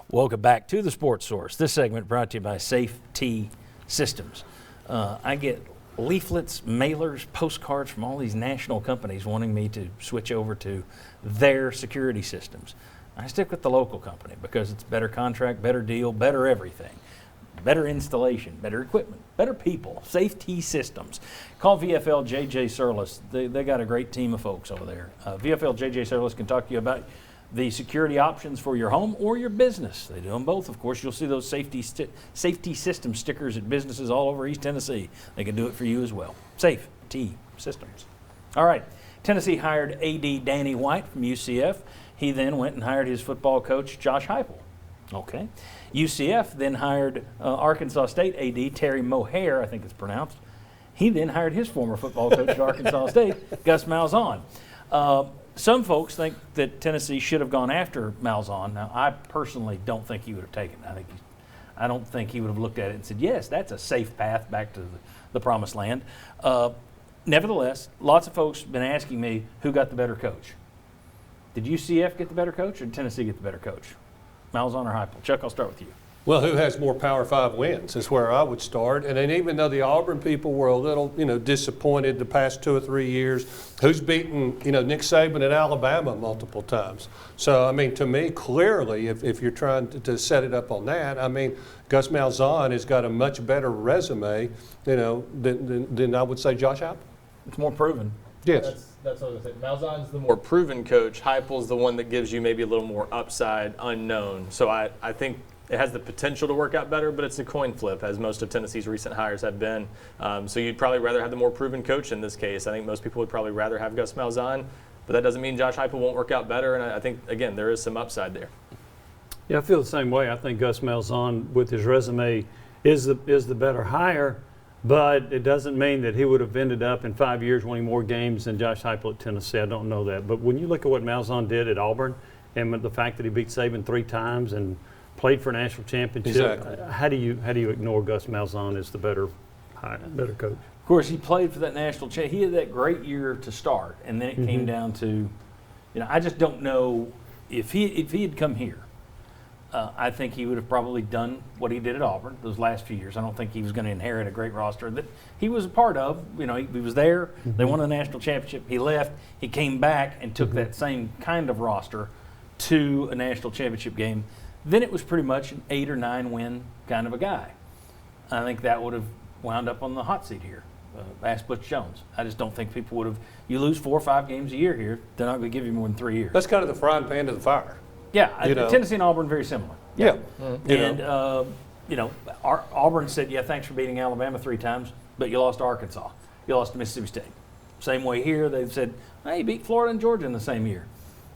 Welcome back to the Sports Source. This segment brought to you by Safety Systems. I get leaflets, mailers, postcards from all these national companies wanting me to switch over to their security systems. I stick with the local company because it's better contract, better deal, better everything. Better installation, better equipment, better people, Safety Systems. Call VFL JJ Surlis. They got a great team of folks over there. VFL JJ Surlis can talk to you about the security options for your home or your business. They do them both. Of course, you'll see those safety system stickers at businesses all over East Tennessee. They can do it for you as well. Safety Systems. All right. Tennessee hired AD Danny White from UCF. He then went and hired his football coach, Josh Heupel. Okay. UCF then hired Arkansas State AD Terry Mohair, I think it's pronounced. He then hired his former football coach at Arkansas State, Gus Malzahn. Some folks think that Tennessee should have gone after Malzahn. Now, I personally don't think he would have taken it. I don't think he would have looked at it and said, yes, that's a safe path back to the promised land. Nevertheless, lots of folks have been asking me who got the better coach. Did UCF get the better coach or did Tennessee get the better coach? Malzahn or Heupel? Chuck, I'll start with you. Well, who has more Power 5 wins is where I would start. And then even though the Auburn people were a little, disappointed the past 2 or 3 years, who's beaten, Nick Saban at Alabama multiple times. So, to me, clearly, if you're trying to set it up on that, Gus Malzahn has got a much better resume, than I would say Josh Heupel. It's more proven. Yes. That's what I was going to say. Malzahn's the more proven coach. Heupel's the one that gives you maybe a little more upside, unknown. So I think it has the potential to work out better, but it's a coin flip, as most of Tennessee's recent hires have been. So you'd probably rather have the more proven coach in this case. I think most people would probably rather have Gus Malzahn, but that doesn't mean Josh Heupel won't work out better, and I think, again, there is some upside there. Yeah, I feel the same way. I think Gus Malzahn, with his resume, is the better hire, but it doesn't mean that he would have ended up in 5 years winning more games than Josh Heupel at Tennessee. I don't know that. But when you look at what Malzahn did at Auburn and the fact that he beat Saban 3 times and played for a national championship, exactly. How do you ignore Gus Malzahn as the better coach? Of course, he played for that national championship. He had that great year to start, and then it came down to, I just don't know if he had come here. I think he would have probably done what he did at Auburn those last few years. I don't think he was going to inherit a great roster that he was a part of. He was there. They won the national championship. He left. He came back and took that same kind of roster to a national championship game. Then it was pretty much an 8 or 9 win kind of a guy. I think that would have wound up on the hot seat here. Ask Butch Jones. I just don't think people would have. You lose 4 or 5 games a year here, they're not going to give you more than 3 years. That's kind of the frying pan to the fire. Yeah, Tennessee and Auburn very similar. Yeah. Auburn said, yeah, thanks for beating Alabama 3 times, but you lost to Arkansas. You lost to Mississippi State. Same way here, they've said, hey, you beat Florida and Georgia in the same year.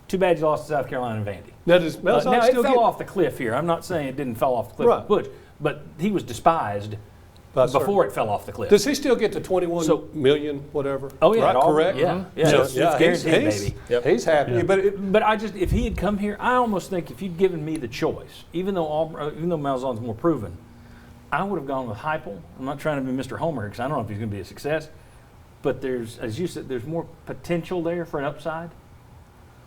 Too bad you lost to South Carolina and Vandy. Now it fell off the cliff here. I'm not saying it didn't fall off the cliff with Butch, but he was despised before it fell off the cliff. Does he still get to 21 million, whatever? Oh, yeah. Right, correct? Yeah. It's guaranteed, baby. Yep. He's happy. Yeah. But if he had come here, I almost think if you'd given me the choice, even though Malzahn's more proven, I would have gone with Heupel. I'm not trying to be Mr. Homer because I don't know if he's going to be a success, but as you said, there's more potential there for an upside.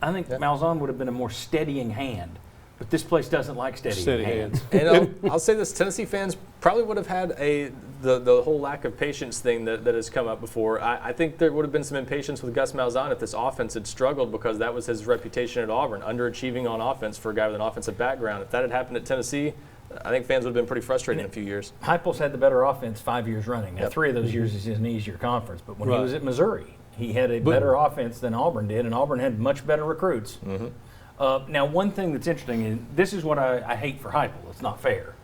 I think Malzahn would have been a more steadying hand, but this place doesn't like steady hands. And I'll say this: Tennessee fans probably would have had the whole lack of patience thing that has come up before. I think there would have been some impatience with Gus Malzahn if this offense had struggled, because that was his reputation at Auburn, underachieving on offense for a guy with an offensive background. If that had happened at Tennessee, I think fans would have been pretty frustrated in a few years. Heupel's had the better offense 5 years running. Now, 3 of those years is an easier conference, but when he was at Missouri, he had a better offense than Auburn did, and Auburn had much better recruits. Now, one thing that's interesting, and this is what I hate for Heupel, it's not fair,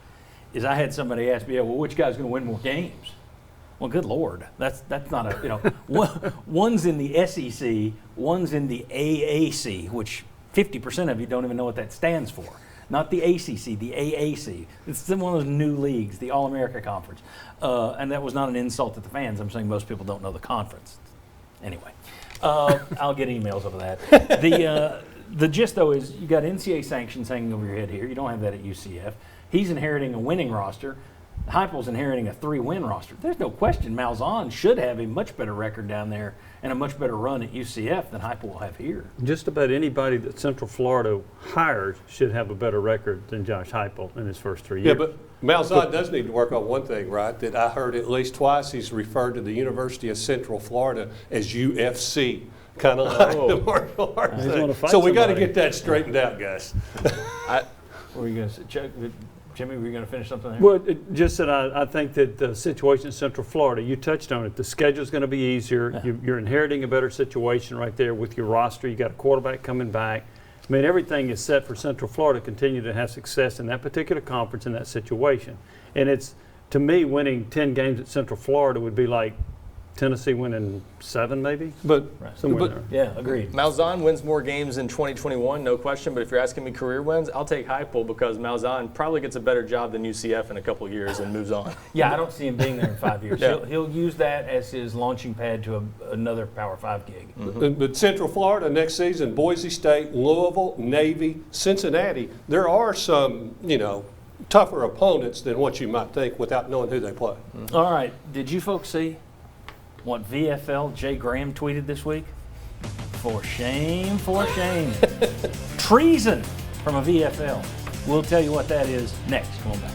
is I had somebody ask me, well, which guy's going to win more games? Well, good Lord, that's not one's in the SEC, one's in the AAC, which 50% of you don't even know what that stands for. Not the ACC, the AAC. It's one of those new leagues, the All-America Conference. And that was not an insult to the fans. I'm saying most people don't know the conference. Anyway, I'll get emails over that. The gist, though, is you got NCAA sanctions hanging over your head here. You don't have that at UCF. He's inheriting a winning roster. Heupel's inheriting a 3-win roster. There's no question Malzahn should have a much better record down there and a much better run at UCF than Heupel will have here. Just about anybody that Central Florida hires should have a better record than Josh Heupel in his first 3 years. Yeah, but Malzahn does need to work on one thing, right? That I heard at least twice he's referred to the University of Central Florida as UFC, kind of like the martial arts He's gonna thing. fight So we got to somebody. get that straightened out, guys. What were you going to say, Chuck? Jimmy, were you going to finish something there? Well, just that I think that the situation in Central Florida, you touched on it. The schedule's going to be easier. You're inheriting a better situation right there with your roster. You got a quarterback coming back. I mean, everything is set for Central Florida to continue to have success in that particular conference in that situation. And it's, to me, winning 10 games at Central Florida would be like Tennessee winning 7 maybe, But somewhere but- there. Yeah, agreed. Malzahn wins more games in 2021, no question. But if you're asking me career wins, I'll take Heupel because Malzahn probably gets a better job than UCF in a couple years and moves on. Yeah, I don't see him being there in 5 years. Yeah. He'll use that as his launching pad to another Power 5 gig. But Central Florida next season, Boise State, Louisville, Navy, Cincinnati, there are some, tougher opponents than what you might think without knowing who they play. All right, did you folks see what VFL Jay Graham tweeted this week? For shame, for shame. Treason from a VFL. We'll tell you what that is next. Come on back.